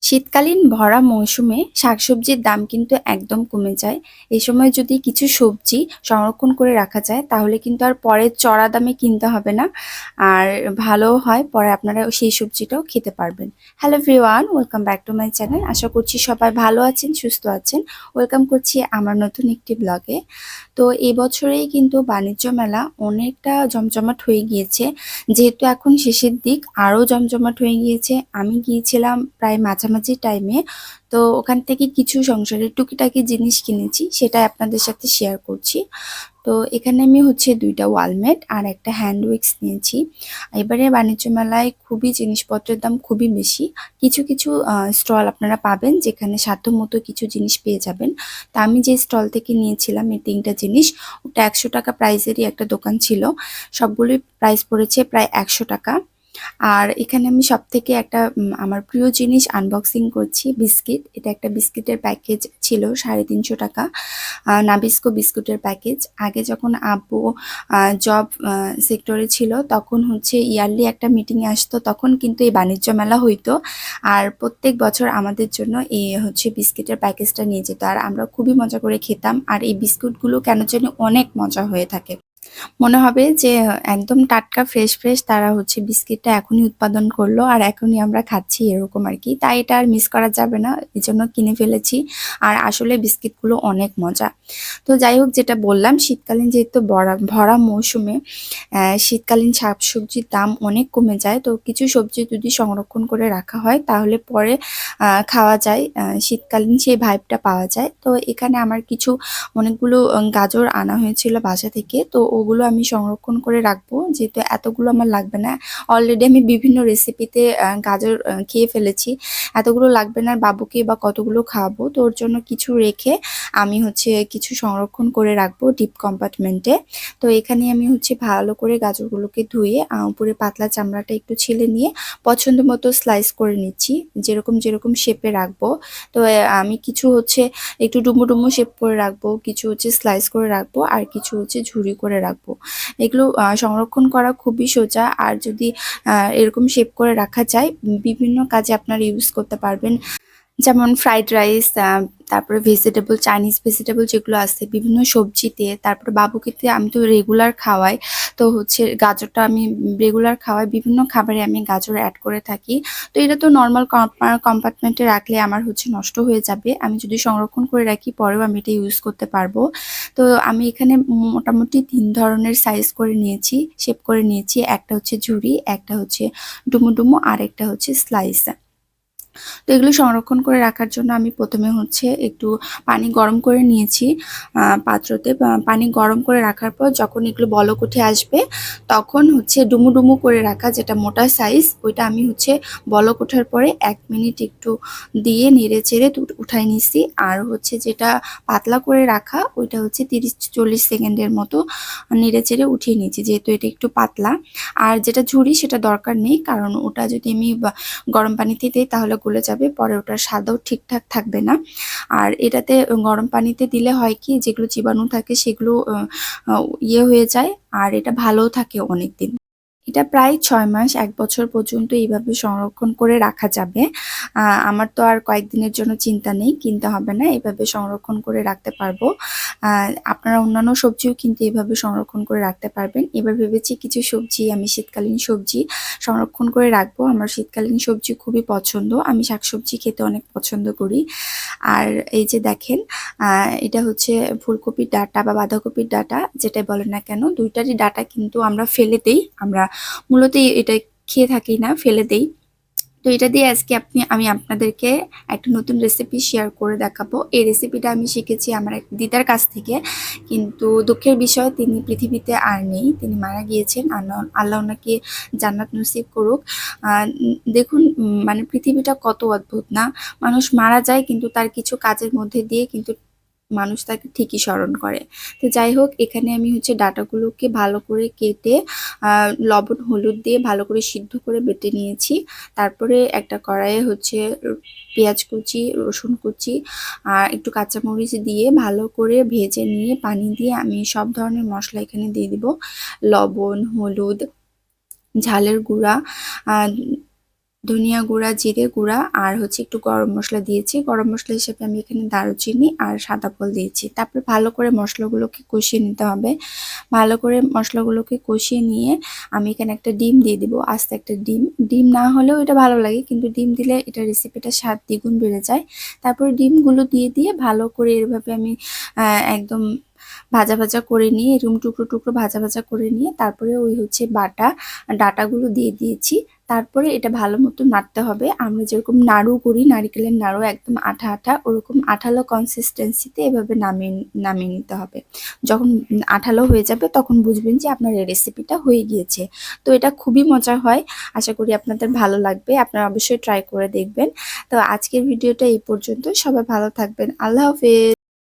শীতকালীন ভরা মৌসুমে শাকসবজির দাম কিন্তু একদম কমে যায়। এই সময় যদি কিছু সবজি সংরক্ষণ করে রাখা যায় তাহলে কিন্তু আর পরে চড়া দামে কিনতে হবে না। আর ভালো হয়, পরে আপনারা সেই সবজিটাও খেতে পারবেন। Hello everyone, welcome back to my channel. আশা করছি সবাই ভালো আছেন, সুস্থ আছেন। ওয়েলকাম করছি আমার নতুন একটি ব্লগে। তো এই বছরেই কিন্তু বাণিজ্য মেলা অনেকটা জমজমাট হয়ে গিয়েছে। যেহেতু এখন শেষের দিক, আরো জমজমাট হয়ে গিয়েছে। আমি গিয়েছিলাম প্রায় মাঝামাঝি টাইমে। তো ওখান থেকে কিছু সংসারের টুকিটাকি জিনিস কিনেছি, সেটাই আপনাদের সাথে শেয়ার করছি। তো এখানে আমি হচ্ছে দুইটা ওয়ালমেট আর একটা হ্যান্ড উইক্স নিয়েছি। এবারে বাণিজ্য মেলায় খুবই জিনিসপত্রের দাম খুবই বেশি। কিছু কিছু স্টল আপনারা পাবেন যেখানে সাধ্যমতো কিছু জিনিস পেয়ে যাবেন। তা আমি যে স্টল থেকে নিয়েছিলাম এই তিনটা জিনিস, ওটা 100 টাকা প্রাইসেরই একটা দোকান ছিল। সবগুলোই প্রাইস পড়েছে প্রায় 100 টাকা। আর এখানে আমি সবথেকে একটা আমার প্রিয় জিনিস আনবক্সিং করছি, বিস্কিট। এটা একটা বিস্কিটের প্যাকেজ ছিল 350 টাকা। নাবিস্কো বিস্কুটের প্যাকেজ। আগে যখন আব্বু জব সেক্টরে ছিল তখন হচ্ছে ইয়ারলি একটা মিটিংয়ে আসতো, তখন কিন্তু এই বাণিজ্য মেলা হইতো। আর প্রত্যেক বছর আমাদের জন্য এই হচ্ছে বিস্কিটের প্যাকেজটা নিয়ে যেত, আর আমরা খুবই মজা করে খেতাম। আর এই বিস্কুটগুলো কেন জানি অনেক মজা হয়ে থাকে। মনে হবে যে একদম টাটকা ফ্রেশ ফ্রেশ তারা হচ্ছে বিস্কিটটা এখনই উৎপাদন করলো আর এখনই আমরা খাচ্ছি, এরকম আর কি। তাই এটা আর মিস করা যাবে না, এই জন্য কিনে ফেলেছি। আর আসলে বিস্কিটগুলো অনেক মজা। তো যাই হোক, যেটা বললাম, শীতকালীন যেহেতু ভরা ভরা মৌসুমে শীতকালীন শাকসবজির দাম অনেক কমে যায়। তো কিছু সবজি যদি সংরক্ষণ করে রাখা হয় তাহলে পরে খাওয়া যায়, শীতকালীন সেই ভাইবটা পাওয়া যায়। তো এখানে আমার কিছু অনেকগুলো গাজর আনা হয়েছিল বাসা থেকে। তো ওগুলো আমি সংরক্ষণ করে রাখবো, যেহেতু এতগুলো আমার লাগবে না। অলরেডি আমি বিভিন্ন রেসিপিতে গাজর খেয়ে ফেলেছি। এতগুলো লাগবে না, আর বাবুকে বা কতগুলো খাওয়াবো। তো ওর জন্য কিছু রেখে আমি হচ্ছে কিছু সংরক্ষণ করে রাখবো ডিপ কম্পার্টমেন্টে। তো এখানে আমি হচ্ছে ভালো করে গাজরগুলোকে ধুয়ে উপরে পাতলা চামড়াটা একটু ছিলে নিয়ে পছন্দ মতো স্লাইস করে নিচ্ছি, যেরকম যেরকম শেপে রাখবো। তো আমি কিছু হচ্ছে একটু ডুমো ডুমো শেপ করে রাখবো, কিছু হচ্ছে স্লাইস করে রাখবো, আর কিছু হচ্ছে ঝুরি করে রাখবো। এগুলো সংরক্ষণ করা খুবই সোজা। আর যদি এরকম শেপ করে রাখা যায়, বিভিন্ন কাজে আপনারা ইউজ করতে পারবেন। যেমন ফ্রাইড রাইস, তারপরে ভেজিটেবল, চাইনিজ ভেজিটেবল যেগুলো আছে বিভিন্ন সবজিতে। তারপরে বাবুকে আমি তো রেগুলার খাওয়াই, তো হচ্ছে গাজরটা আমি রেগুলার খাওয়াই, বিভিন্ন খাবারে আমি গাজর অ্যাড করে থাকি। তো এটা তো নর্মাল কম্পার্টমেন্টে রাখলে আমার হচ্ছে নষ্ট হয়ে যাবে। আমি যদি সংরক্ষণ করে রাখি পরেও আমি এটা ইউজ করতে পারবো। তো আমি এখানে মোটামুটি 3 ধরনের সাইজ করে নিয়েছি, শেপ করে নিয়েছি। একটা হচ্ছে ঝুরি, একটা হচ্ছে ডুমো ডুমো, আর একটা হচ্ছে স্লাইস। তো এগুলো সংরক্ষণ করে রাখার জন্য আমি প্রথমে হচ্ছে একটু পানি গরম করে নিয়েছি পাত্রতে। পানি গরম করে রাখার পর যখন এগুলো বলক উঠে আসবে, তখন হচ্ছে ডুমু ডুমু করে রাখা যেটা মোটা সাইজ, ওইটা আমি হচ্ছে বলক ওঠার পরে 1 মিনিট একটু দিয়ে নেড়ে চেড়ে উঠাই নিছি। আর হচ্ছে যেটা পাতলা করে রাখা, ওইটা হচ্ছে 30-40 সেকেন্ডের মতো নেড়ে চেড়ে উঠিয়ে নিয়েছি, যেহেতু এটা একটু পাতলা। আর যেটা ঝুরি সেটা দরকার নেই, কারণ ওটা যদি আমি গরম পানিতে দিই তাহলে গলে যাবে, পরে ওটার স্বাদও ঠিকঠাক থাকবে না। আর এটাতে গরম পানিতে দিলে হয় কি, যেগুলো জীবাণু থাকে সেগুলো ইয়ে হয়ে যায়, আর এটা ভালোও থাকে অনেকদিন। এটা প্রায় 6 মাস 1 বছর পর্যন্ত এইভাবে সংরক্ষণ করে রাখা যাবে। আমার তো আর কয়েকদিনের জন্য চিন্তা নেই, কিনতে হবে না, এভাবে সংরক্ষণ করে রাখতে পারবো। আপনারা অন্যান্য সবজিও কিন্তু এভাবে সংরক্ষণ করে রাখতে পারবেন। এবার ভেবেছি কিছু সবজি, আমি শীতকালীন সবজি সংরক্ষণ করে রাখবো। আমার শীতকালীন সবজি খুবই পছন্দ, আমি শাকসবজি খেতে অনেক পছন্দ করি। আর এই যে দেখেন, এটা হচ্ছে ফুলকপির ডাঁটা বা বাঁধাকপির ডাঁটা, যেটাই বলেন না কেন, দুইটারই ডাঁটা কিন্তু আমরা ফেলে দেই। আমরা মূলত এটা খেয়ে থাকি না, ফেলে দেই। তো এটা দিয়ে আজকে আমি আপনাদেরকে একটা নতুন রেসিপি শেয়ার করে দেখাবো। এই রেসিপিটা আমি শিখেছি আমার এক দিদার কাছ থেকে। কিন্তু দুঃখের বিষয়, তিনি পৃথিবীতে আর নেই, তিনি মারা গিয়েছেন। আল্লাহ আল্লাহ ওনাকে জান্নাত নসিব করুক। দেখুন, মানে পৃথিবীটা কত অদ্ভুত না। মানুষ মারা যায় কিন্তু তার কিছু কাজের মধ্যে দিয়ে কিন্তু মানুষ তাকে ঠিকই স্মরণ করে। তো যাই হোক, এখানে আমি হচ্ছে ডাঁটাগুলোকে ভালো করে কেটে লবণ হলুদ দিয়ে ভালো করে সিদ্ধ করে বেটে নিয়েছি। তারপরে একটা কড়াইয়ে হচ্ছে পেঁয়াজ কুচি, রসুন কুচি আর একটু কাঁচামরিচ দিয়ে ভালো করে ভেজে নিয়ে পানি দিয়ে আমি সব ধরনের মশলা এখানে দিয়ে দিব। লবণ, হলুদ, ঝালের গুঁড়া, ধনিয়া গুঁড়া, জিরে গুঁড়া আর হচ্ছে একটু গরম মসলা দিয়েছি। গরম মসলা হিসেবে আমি এখানে দারুচিনি আর সাদা ফল দিয়েছি। তারপর ভালো করে মশলাগুলোকে কষিয়ে নিতে হবে। ভালো করে মশলাগুলোকে কষিয়ে নিয়ে আমি এখানে একটা ডিম দিয়ে দিব, আস্ত একটা ডিম। ডিম না হলেও এটা ভালো লাগে, কিন্তু ডিম দিলে এটা রেসিপিটা স্বাদ দ্বিগুণ বেড়ে যায়। তারপরে ডিমগুলো দিয়ে দিয়ে ভালো করে এভাবে আমি একদম ভাজা ভাজা করে নিয়ে, এরকম টুকরো টুকরো ভাজা ভাজা করে নিয়ে তারপরে ওই হচ্ছে ডাটাগুলো দিয়ে দিয়েছি। তারপরে এটা ভালো মতো নাড়তে হবে। আমরা যেরকম নাড়ু করি, নারিকেলের নাড়ু একদম আঠা আঠা, ওরকম আঠালো কনসিস্টেন্সিতে এভাবে নামিয়ে নামিয়ে নিতে হবে। যখন আঠালো হয়ে যাবে তখন বুঝবেন যে আপনার এই রেসিপিটা হয়ে গিয়েছে। তো এটা খুবই মজা হয়, আশা করি আপনাদের ভালো লাগবে। আপনারা অবশ্যই ট্রাই করে দেখবেন। তো আজকের ভিডিওটা এই পর্যন্ত। সবাই ভালো থাকবেন। আল্লাহ হাফেজ।